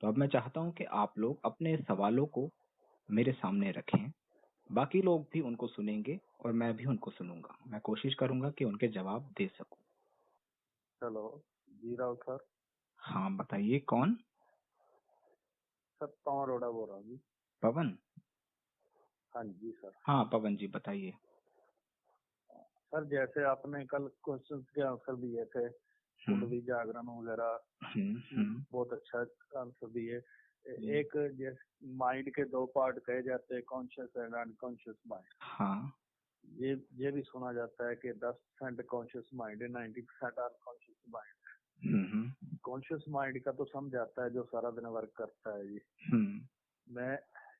तो अब मैं चाहता हूँ कि आप लोग अपने सवालों को मेरे सामने रखें। बाकी लोग भी उनको सुनेंगे और मैं भी उनको सुनूंगा। मैं कोशिश करूंगा कि उनके जवाब दे सकूं। हेलो जी राव सर। हाँ, बताइए कौन? सर पवन अरोड़ा बोल रहा हूँ जी। पवन? हाँ जी सर। हाँ पवन जी, बताइए। सर जैसे आपने कल क्वेश्चंस के आंसर दिए थे, हम्म कुंडली जागरण वगैरह, हम्म। बहुत अच्छा आंसर दिए। हम्म, एक जैसे माइंड के दो पार्ट कहे जाते हैं, कॉन्शियस एंड अनकॉन्शियस माइंड। हाँ। ये भी सुना जाता है कि 10% कॉन्शियस माइंड है, 90% अनकॉन्शियस माइंड। हम्म। कॉन्शियस माइंड का तो समझ आता है, जो सारा दिन वर्क करता है जी। हम्म मैं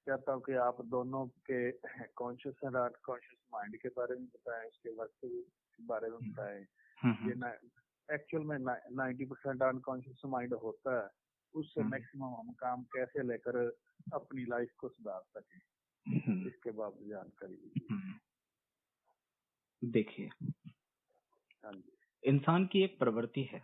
चाहता हूँ कि आप दोनों के कॉन्शियस एंड अनकॉन्शियस माइंड के बारे में बताएं, उसके वर्क के बारे में बताएं। ये हम्म ना एक्चुअल में 90% अनकॉन्शियस माइंड होता है, उससे हम्म मैक्सिमम हम काम कैसे लेकर अपनी लाइफ को सुधार सकें, हम्म इसके बारे में जानकारी दीजिए। हम्म। देखिए, हाँ जी। इंसान की एक प्रवृत्ति है,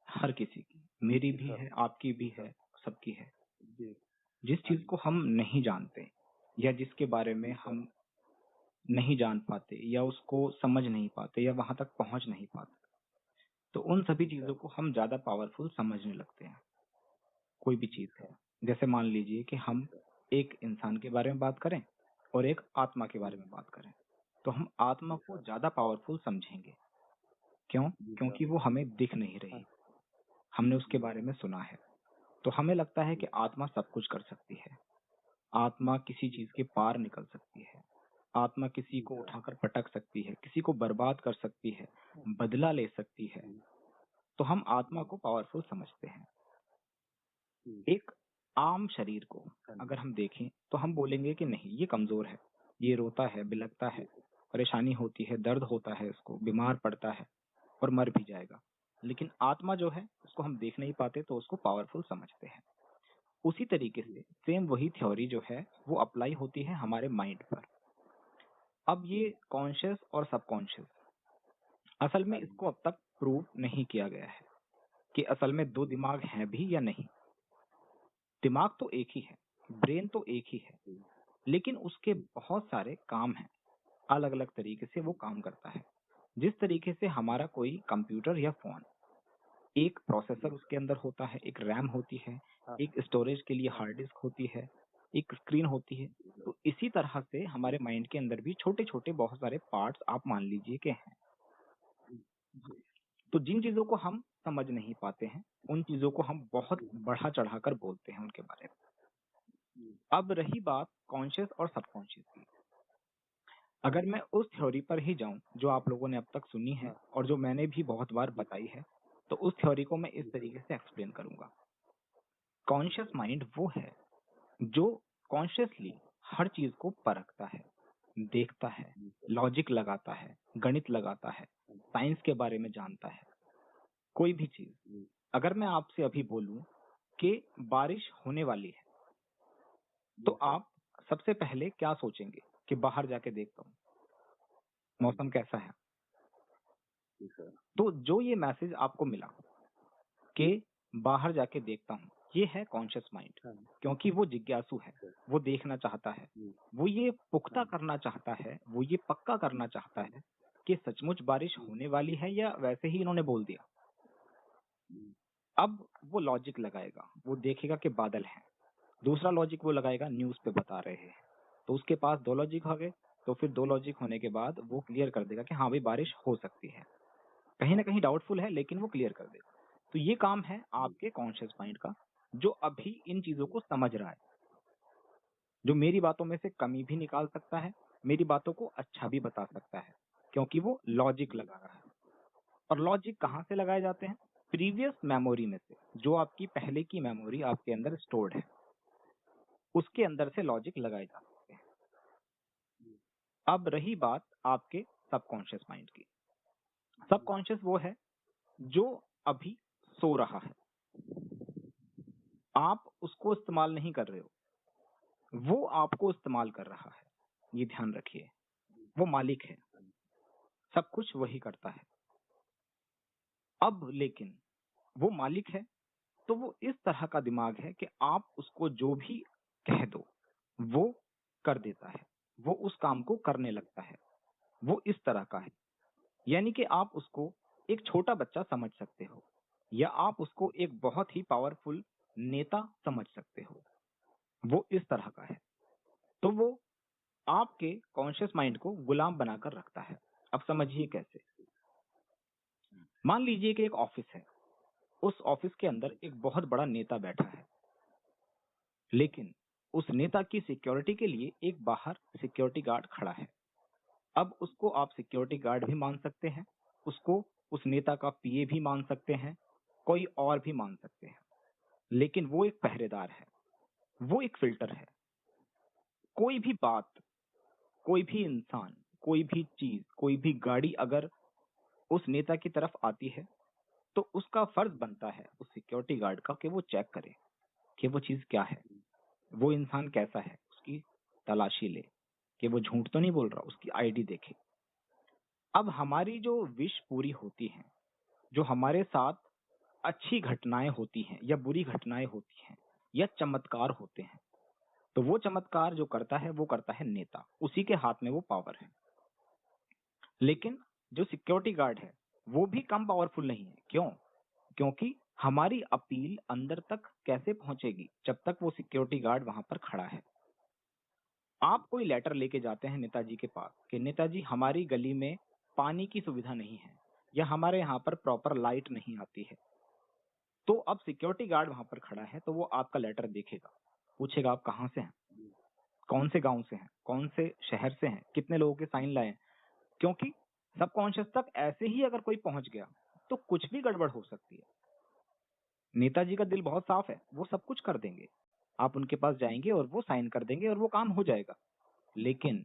हर किसी की, मेरी जी भी सर। है, आपकी भी जी है, सर। सबकी है। जी। जिस हाँ चीज जी। को हम नहीं जानते या जिसके बारे में जी सर। हम नहीं जान पाते या उसको समझ नहीं पाते या वहां तक पहुंच नहीं पाते, तो उन सभी जी चीजों सर। को हम ज्यादा पावरफुल समझने लगते हैं। कोई भी जी चीज है, सर। जैसे मान लीजिए कि जी हम सर। एक इंसान के बारे में बात करें और एक आत्मा के बारे जी। में बात करें, तो हम आत्मा जी को सर। ज्यादा पावरफुल समझेंगे। क्यों? जी सर। क्योंकि वो हमें दिख नहीं हाँ। रही, हमने उसके जी। बारे में सुना है। तो हमें लगता है कि जी। आत्मा सब कुछ कर सकती है, आत्मा किसी जी चीज के सर। पार निकल सकती है, आत्मा किसी जी को सर। उठाकर पटक सकती है, किसी को बर्बाद कर सकती है, बदला ले सकती है। जी। तो हम आत्मा जी। को पावरफुल समझते हैं। जी। एक आम शरीर को हाँ जी। अगर हम देखें तो हम बोलेंगे कि नहीं, ये कमजोर है, ये रोता है, बिलखता है, जी। परेशानी होती है, दर्द होता है, उसको बीमार पड़ता है और मर भी जाएगा। लेकिन आत्मा जो है उसको हम देख नहीं पाते, तो उसको पावरफुल समझते हैं। उसी तरीके जी। से सेम वही थ्योरी जो है वो अप्लाई होती है हमारे माइंड पर। अब जी। ये कॉन्शियस और सबकॉन्शियस, असल में हाँ जी। इसको अब तक प्रूव नहीं किया गया है कि असल में दो जी। दिमाग हैं भी या नहीं। दिमाग तो एक ही है, ब्रेन तो एक ही है, जी। लेकिन उसके जी। बहुत सारे काम हैं, अलग अलग तरीके से वो जी। काम करता है। जिस तरीके से जी। हमारा कोई कंप्यूटर या फोन, एक प्रोसेसर जी उसके सर। अंदर होता है, एक रैम होती है, हाँ। एक स्टोरेज के लिए हाँ हार्ड जी। डिस्क होती है, एक स्क्रीन होती है। जी सर। तो इसी तरह से जी। हमारे माइंड के अंदर भी छोटे छोटे बहुत सारे पार्ट्स आप मान लीजिए के हैं। जी। तो जिन चीजों को हम समझ नहीं पाते हैं, उन चीजों को हम बहुत जी। बढ़ा चढ़ाकर बोलते हैं उनके बारे में। जी। अब रही बात कॉन्शियस और सबकॉन्शियस की, हाँ अगर जी। मैं उस थ्योरी पर ही जाऊं जो आप लोगों ने अब तक सुनी है हाँ। और जो मैंने भी बहुत बार जी। बताई है, तो उस थ्योरी को मैं इस जी सर। तरीके से एक्सप्लेन करूंगा। जी कॉन्शियस सर। माइंड वो है जो कॉन्शियसली हर चीज को परखता है, देखता है, जी सर। लॉजिक लगाता है, गणित लगाता है, हाँ साइंस के बारे में जानता है। कोई भी चीज, जी। अगर मैं आपसे अभी बोलूं कि बारिश होने वाली है, तो जी सर। आप सबसे पहले क्या सोचेंगे कि बाहर जाके देखता हूँ हाँ मौसम जी। कैसा है। जी सर। तो जो ये मैसेज आपको मिला कि बाहर जाके देखता हूँ, ये है कॉन्शियस माइंड। हाँ जी। क्योंकि वो जिज्ञासु है, सर। वो देखना चाहता है, जी। वो ये हाँ पुख्ता जी। करना चाहता है, वो ये पक्का करना चाहता हाँ है कि सचमुच बारिश जी। होने वाली है या वैसे ही इन्होंने बोल दिया। जी। अब वो लॉजिक लगाएगा, वो देखेगा कि बादल है। दूसरा लॉजिक वो लगाएगा, न्यूज पे बता रहे हैं, तो उसके पास दो लॉजिक हो गए। तो फिर दो लॉजिक होने के बाद वो क्लियर कर देगा कि हाँ भाई बारिश हो सकती है, कहीं ना कहीं डाउटफुल है लेकिन वो क्लियर कर देगा। तो ये काम है जी। आपके कॉन्शियस माइंड का, जो अभी इन चीजों जी। को समझ रहा है, जो मेरी बातों में से कमी भी निकाल सकता है, मेरी बातों को अच्छा भी बता सकता है, क्योंकि वो लॉजिक जी। लगा रहा है। और लॉजिक जी। कहाँ से लगाए जाते हैं? प्रीवियस मेमोरी में से, जो आपकी पहले की मेमोरी आपके अंदर स्टोर्ड है, उसके अंदर से लॉजिक लगाए जा सकते हैं। जी। अब रही बात आपके सबकॉन्शियस माइंड की। जी। सबकॉन्शियस वो है जो अभी सो रहा है, आप उसको इस्तेमाल नहीं कर रहे हो, वो आपको इस्तेमाल कर रहा है। ये ध्यान रखिए, वो मालिक है, हाँ जी। सब कुछ वही करता है। अब लेकिन वो मालिक है, तो वो इस तरह का दिमाग है कि आप उसको जो भी कह दो वो कर देता है, वो उस काम को करने लगता है। वो इस तरह का है, यानी कि आप उसको एक छोटा बच्चा समझ सकते हो या आप उसको एक बहुत ही पावरफुल नेता समझ सकते हो। वो इस तरह का है। तो वो आपके कॉन्शियस माइंड को गुलाम बनाकर रखता है। अब समझिए कैसे। मान लीजिए कि एक ऑफिस है, उस ऑफिस के अंदर एक बहुत बड़ा नेता बैठा है, लेकिन उस नेता की सिक्योरिटी के लिए एक बाहर सिक्योरिटी गार्ड खड़ा है। अब उसको आप सिक्योरिटी गार्ड भी मान सकते हैं, उसको उस नेता का पीए भी मान सकते हैं, कोई और भी मान सकते हैं, लेकिन वो एक पहरेदार है, वो एक फिल्टर है। कोई भी बात, कोई भी इंसान, कोई भी चीज, कोई भी गाड़ी अगर उस नेता की तरफ आती है तो उसका फर्ज बनता है उस सिक्योरिटी गार्ड का कि वो चेक करे कि वो चीज क्या है, वो इंसान कैसा है, उसकी तलाशी ले कि वो झूठ तो नहीं बोल रहा, उसकी आईडी देखे। अब हमारी जो विश पूरी होती है, जो हमारे साथ अच्छी घटनाएं होती हैं या बुरी घटनाएं होती हैं या चमत्कार होते हैं, तो वो चमत्कार जो करता है वो करता है नेता, उसी के हाथ में वो पावर है। लेकिन जो सिक्योरिटी गार्ड है वो भी कम पावरफुल नहीं है। क्यों? क्योंकि हमारी अपील अंदर तक कैसे पहुंचेगी जब तक वो सिक्योरिटी गार्ड वहां पर खड़ा है। आप कोई लेटर लेके जाते हैं नेताजी के पास कि नेताजी हमारी गली में पानी की सुविधा नहीं है या हमारे यहाँ पर प्रॉपर लाइट नहीं आती है, तो अब सिक्योरिटी गार्ड वहां पर खड़ा है तो वो आपका लेटर देखेगा, पूछेगा आप कहाँ से हैं, कौन से गांव से हैं, कौन से शहर से हैं, कितने लोगों के साइन लाए हैं। क्योंकि सबकॉन्शियस तक ऐसे ही अगर कोई पहुंच गया तो कुछ भी गड़बड़ हो सकती है। नेताजी का दिल बहुत साफ है, वो सब कुछ कर देंगे, आप उनके पास जाएंगे और वो साइन कर देंगे और वो काम हो जाएगा। लेकिन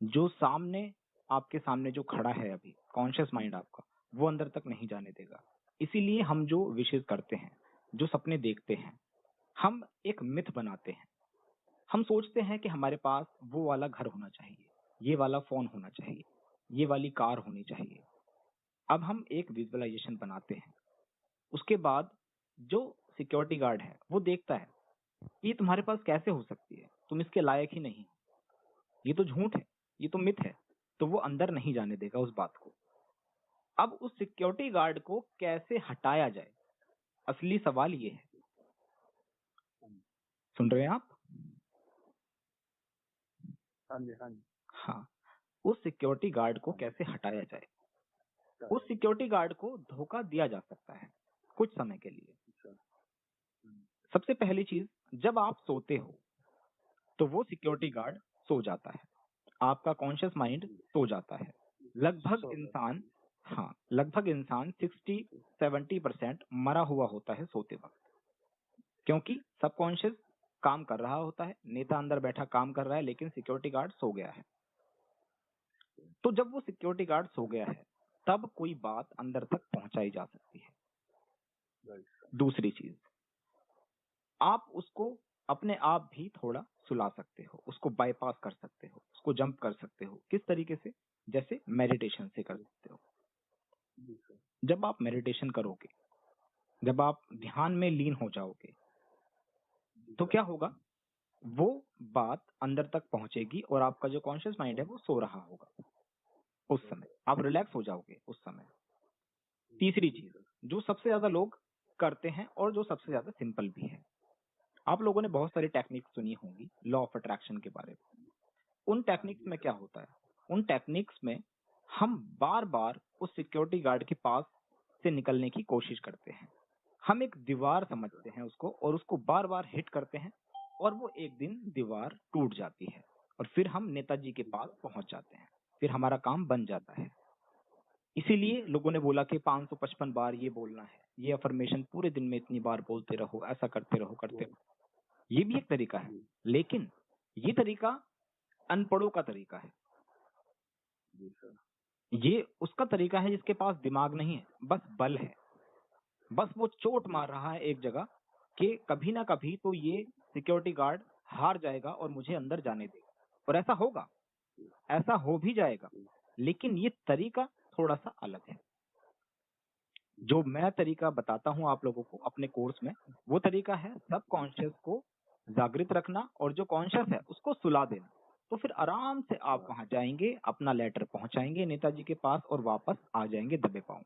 जो सामने, आपके सामने जो खड़ा है अभी कॉन्शियस माइंड आपका, वो अंदर तक नहीं जाने देगा। इसीलिए हम जो विशेष करते हैं, जो सपने देखते हैं, हम एक मिथ बनाते हैं। हम सोचते हैं कि हमारे पास वो वाला घर होना चाहिए, ये वाला फोन होना चाहिए, ये वाली कार होनी चाहिए। अब हम एक विजुअलाइजेशन बनाते हैं। उसके बाद जो सिक्योरिटी गार्ड है वो देखता है ये तुम्हारे पास कैसे हो सकती है, तुम इसके लायक ही नहीं हो, ये तो झूठ है, ये तो मिथ है। तो वो अंदर नहीं जाने देगा उस बात को। अब उस सिक्योरिटी गार्ड को कैसे हटाया जाए, असली सवाल ये है। सुन रहे हैं आप? हाँ जी, हाँ जी। हाँ, उस सिक्योरिटी गार्ड को कैसे हटाया जाए। उस सिक्योरिटी गार्ड को धोखा दिया जा सकता है कुछ समय के लिए। सबसे पहली चीज, जब आप सोते हो तो वो सिक्योरिटी गार्ड सो जाता है, आपका कॉन्शियस माइंड सो जाता है। लगभग इंसान, हाँ, लगभग इंसान 60-70% मरा हुआ होता है सोते वक्त, क्योंकि सबकॉन्शियस काम कर रहा होता है, नेता अंदर बैठा काम कर रहा है, लेकिन सिक्योरिटी गार्ड सो गया है। तो जब वो सिक्योरिटी गार्ड सो गया है तब कोई बात अंदर तक पहुंचाई जा सकती है। दूसरी चीज, आप उसको अपने आप भी थोड़ा सुला सकते हो, उसको बाईपास कर सकते हो, उसको जंप कर सकते हो। किस तरीके से? जैसे मेडिटेशन से कर सकते हो। जब आप मेडिटेशन करोगे, जब आप ध्यान में लीन हो जाओगे, तो क्या होगा, वो बात अंदर तक पहुंचेगी और आपका जो कॉन्शियस माइंड है वो सो रहा होगा। उस समय आप रिलैक्स हो जाओगे उस समय। तीसरी चीज जो सबसे ज्यादा लोग करते हैं और जो सबसे ज्यादा सिंपल भी है, आप लोगों ने बहुत सारी टेक्निक्स सुनी होंगी लॉ ऑफ अट्रैक्शन के बारे में। उन टेक्निक्स में क्या होता है, उन टेक्निक्स में हम बार बार उस सिक्योरिटी गार्ड के पास से निकलने की कोशिश करते हैं। हम एक दीवार समझते हैं उसको और उसको बार बार हिट करते हैं और वो एक दिन दीवार टूट जाती है और फिर हम नेताजी के पास पहुंच जाते हैं, फिर हमारा काम बन जाता है। इसीलिए लोगों ने बोला कि 555 बार ये बोलना है, ये अफर्मेशन पूरे दिन में इतनी बार बोलते रहो, ऐसा करते रहो करते रहो। ये भी एक तरीका है, लेकिन ये तरीका अनपढ़ों का तरीका है। ये उसका तरीका है जिसके पास दिमाग नहीं है, बस बल है, बस वो चोट मार रहा है एक जगह कि कभी ना कभी तो ये सिक्योरिटी गार्ड हार जाएगा और मुझे अंदर जाने देगा। और ऐसा होगा, ऐसा हो भी जाएगा, लेकिन ये तरीका थोड़ा सा अलग है। जो मैं तरीका बताता हूँ आप लोगों को अपने कोर्स में, वो तरीका है सबकॉन्शियस को जागृत रखना और जो कॉन्शियस है उसको सुला देना। तो फिर आराम से आप हाँ, वहां जाएंगे, अपना लेटर पहुंचाएंगे नेताजी के पास और वापस आ जाएंगे दबे पाँव।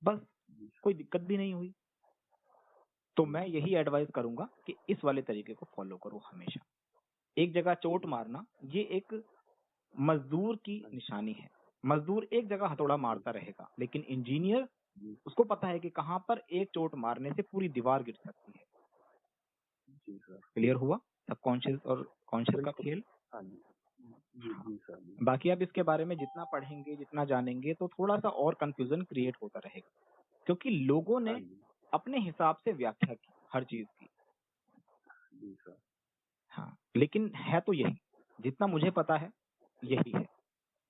बस, जी सर। कोई दिक्कत भी नहीं हुई। तो मैं यही एडवाइस करूंगा कि इस वाले तरीके को फॉलो करो हमेशा। एक जगह चोट मारना ये एक मजदूर की निशानी है। मजदूर एक जगह हथौड़ा मारता रहेगा, लेकिन इंजीनियर, जी उसको पता है कि कहाँ पर एक चोट मारने से पूरी दीवार गिर सकती है। जी सर। क्लियर हुआ सबकॉन्शियस और कॉन्शियस का बिल्कुल। खेल? हाँ जी। जी हाँ। जी सर जी। बाकी आप इसके बारे में जितना पढ़ेंगे, जितना जानेंगे, तो थोड़ा सा और कंफ्यूजन क्रिएट होता रहेगा, क्योंकि लोगों हाँ ने जी। अपने हिसाब से व्याख्या की हर चीज की। जी सर। हाँ, लेकिन है तो यही, जितना मुझे पता है यही है।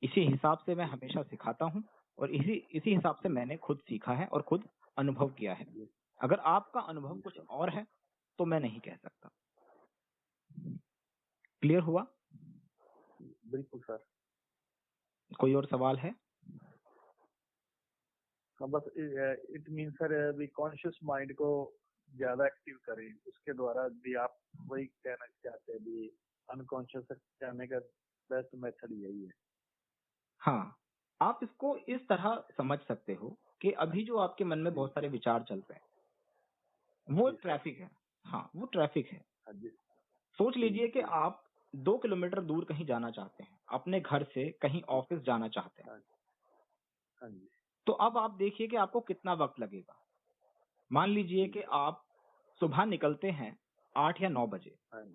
इसी हिसाब से मैं हमेशा सिखाता हूँ और इसी इसी हिसाब से मैंने खुद सीखा है और खुद अनुभव किया है। जी अगर आपका अनुभव जी कुछ सर। और है तो मैं नहीं कह सकता। क्लियर हुआ? बिल्कुल सर। कोई और सवाल है? हाँ, बस इट मीन सर भी कॉन्शियस माइंड को ज्यादा एक्टिव करें, उसके द्वारा भी आप वही कहना चाहते हैं भी अनकॉन्शियस तक जाने का बेस्ट मेथड यही है। हाँ, आप इसको इस तरह समझ सकते हो कि अभी जो आपके मन में जी बहुत सारे विचार चल रहे हैं, वो जी सर। ट्रैफिक है। हाँ, वो ट्रैफिक है। हाँ जी। सोच जी लीजिए कि जी। आप 2 किलोमीटर दूर कहीं जाना चाहते हैं, अपने घर से कहीं जी। ऑफिस जाना चाहते हैं। हाँ। हाँ जी। तो अब आप देखिए कि आपको कितना वक्त लगेगा। मान लीजिए जी कि सर। आप सुबह निकलते हैं 8 या 9 बजे, हाँ जी।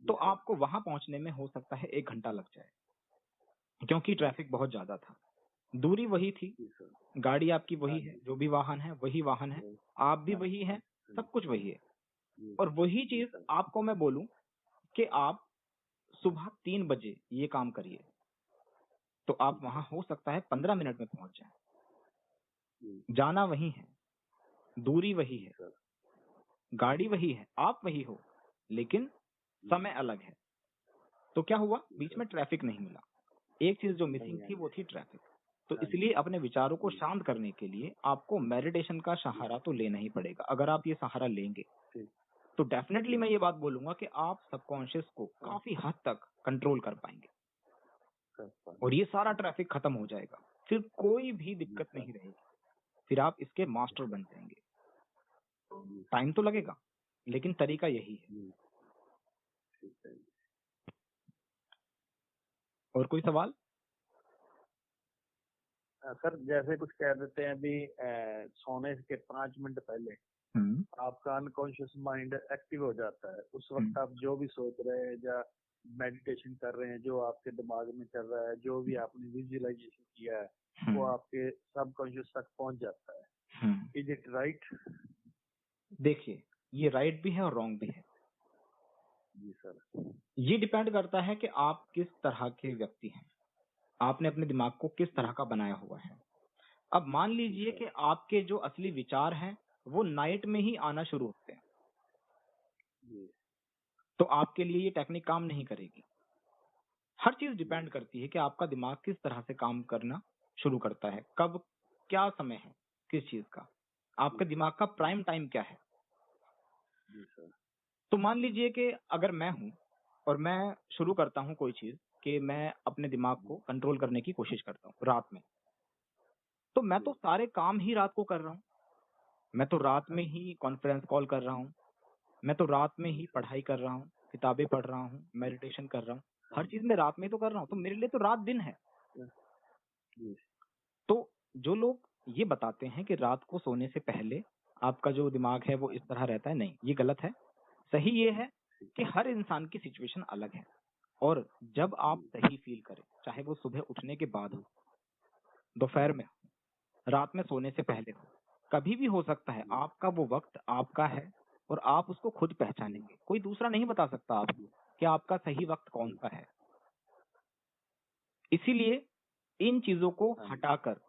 तो जी सर। आपको वहां पहुंचने में हो सकता है 1 घंटा लग जाए, क्योंकि जी ट्रैफिक बहुत ज्यादा था। दूरी वही थी, जी सर। गाड़ी आपकी हाँ वही है, जी। जो भी वाहन है वही वाहन है, वही। आप भी हाँ वही हाँ। हैं, हाँ जी। सब कुछ वही है। जी। और वही जी चीज सर। आपको मैं बोलूं कि आप सुबह 3 बजे ये काम करिए, तो जी आप सर। वहां हो सकता है 15 मिनट में पहुंच जाए। जी। जाना वही है, दूरी वही जी है, सर। गाड़ी वही है, आप वही हो, लेकिन जी। समय अलग है। तो क्या हुआ, जी बीच सर। में ट्रैफिक नहीं मिला। एक चीज जो मिसिंग नहीं। हाँ थी वो जी। थी ट्रैफिक। तो हाँ जी। इसलिए अपने विचारों को जी। शांत करने के लिए आपको मेडिटेशन का जी। सहारा तो लेना ही पड़ेगा। अगर आप ये सहारा लेंगे ठीक। तो डेफिनेटली जी। मैं ये बात बोलूंगा कि आप सबकॉन्शियस को हाँ। काफी हद तक कंट्रोल कर पाएंगे कर और पाएंगे। ये सारा जी। ट्रैफिक खत्म हो जाएगा। फिर कोई भी जी दिक्कत सर। नहीं रहेगी। फिर आप इसके जी मास्टर सर। बन जाएंगे। जी सर। टाइम तो लगेगा, लेकिन तरीका यही है। जी। ठीक है। और कोई सवाल? सर जैसे कुछ कह देते हैं अभी सोने के 5 मिनट पहले हम्म। आपका अनकॉन्शियस माइंड एक्टिव हो जाता है, उस हम्म। वक्त आप जो भी सोच रहे हैं या मेडिटेशन कर रहे हैं, जो आपके दिमाग में चल रहा है, जो भी आपने विजुअलाइजेशन किया है, वो हम्म। आपके सबकॉन्शियस तक पहुंच जाता है। हम्म। Is it right? देखिए, ये राइट भी है और रॉन्ग भी है। जी सर। ये डिपेंड करता है कि आप किस तरह के व्यक्ति हैं, आपने अपने दिमाग को किस जी। तरह का बनाया हुआ है। अब मान जी लीजिए सर। कि आपके जो असली विचार हैं वो नाइट में ही आना शुरू होते हैं, जी। तो आपके लिए ये टेक्निक काम नहीं करेगी। हर चीज जी। डिपेंड करती है कि आपका दिमाग किस तरह से काम करना शुरू करता है, कब, क्या समय है, किस चीज का, जी। आपके दिमाग का जी। प्राइम टाइम क्या है। जी सर। तो मान लीजिए कि अगर मैं हूं और मैं शुरू करता हूं कोई चीज कि मैं अपने दिमाग जी। को कंट्रोल करने की कोशिश करता हूँ रात में, तो मैं तो जी। सारे काम ही रात को कर रहा हूँ। मैं तो रात हाँ में जी। ही कॉन्फ्रेंस कॉल कर रहा हूँ, मैं तो रात में जी ही सर। पढ़ाई कर रहा हूँ, किताबें पढ़ रहा हूँ, जी। मेडिटेशन कर रहा हूँ। हाँ हर जी। चीज मैं रात में ही तो कर रहा हूँ, तो मेरे लिए तो रात दिन है। जी। तो जो लोग ये बताते हैं कि रात को सोने से पहले आपका जो दिमाग है वो हाँ इस जी। तरह रहता है, नहीं, ये गलत है। सही ये है ठीक कि है। हर इंसान की सिचुएशन अलग है, और जब आप जी। सही फील करें, चाहे वो सुबह उठने के बाद हो, दोपहर जी। में हो, रात में सोने से पहले हो, कभी भी हो सकता है। जी। आपका वो वक्त आपका है और आप उसको खुद जी। पहचानेंगे। कोई दूसरा नहीं बता सकता आपको जी। कि आपका सही वक्त कौन जी। सा है। इसीलिए इन चीजों को हाँ जी। हटाकर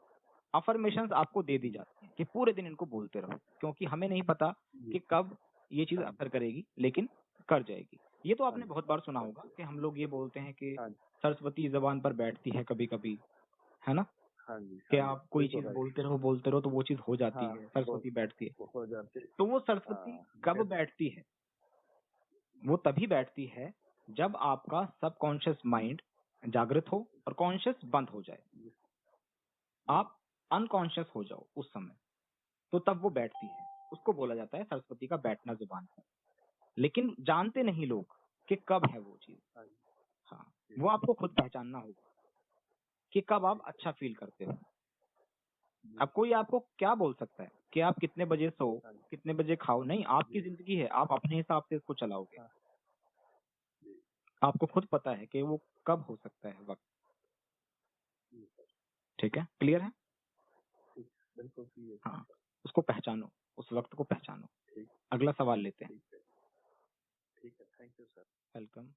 अफर्मेशंस आपको दे दी जी। जाती हैं कि पूरे दिन इनको बोलते रहो, क्योंकि हमें नहीं पता जी। कि कब ये चीज हाँ जी। असर करेगी, लेकिन कर जाएगी। ये तो हाँ आपने जी। बहुत बार सुना होगा अच्छा। कि हम लोग ये बोलते हैं कि हाँ जी। सरस्वती जबान पर बैठती है कभी कभी, है ना? हाँ जी, कि हाँ जी, आप कोई बिल्कुल चीज right। बोलते रहो तो वो चीज हो जाती हाँ, है, सरस्वती बैठती है। वो हो जाते। तो वो सरस्वती हाँ, कब जैसे बैठती है? वो तभी बैठती है जब आपका सबकॉन्शियस माइंड जागृत हो और कॉन्शियस बंद हो जाए, आप अनकॉन्शियस हो जाओ उस समय, तो तब वो बैठती है। उसको बोला जाता है सरस्वती का बैठना जुबान है। लेकिन जानते नहीं लोग कि कब है वो चीज। हाँ जी, हाँ, वो आपको खुद पहचानना होगा कि कब आप अच्छा फील करते हो। जी, अब कोई आपको क्या बोल सकता है कि आप कितने बजे सो, हाँ जी, कितने बजे खाओ? नहीं, आपकी जी, जिंदगी है, आप अपने हिसाब से इसको चलाओगे। हाँ, जी, आपको खुद पता है कि वो कब हो सकता है वक्त। जी सर, ठीक है, क्लियर है? ठीक, बिल्कुल क्लियर है हाँ, सर। उसको पहचानो, उस वक्त को पहचानो। ठीक, अगला सवाल लेते हैं। ठीक है, थैंक यू सर। वेलकम।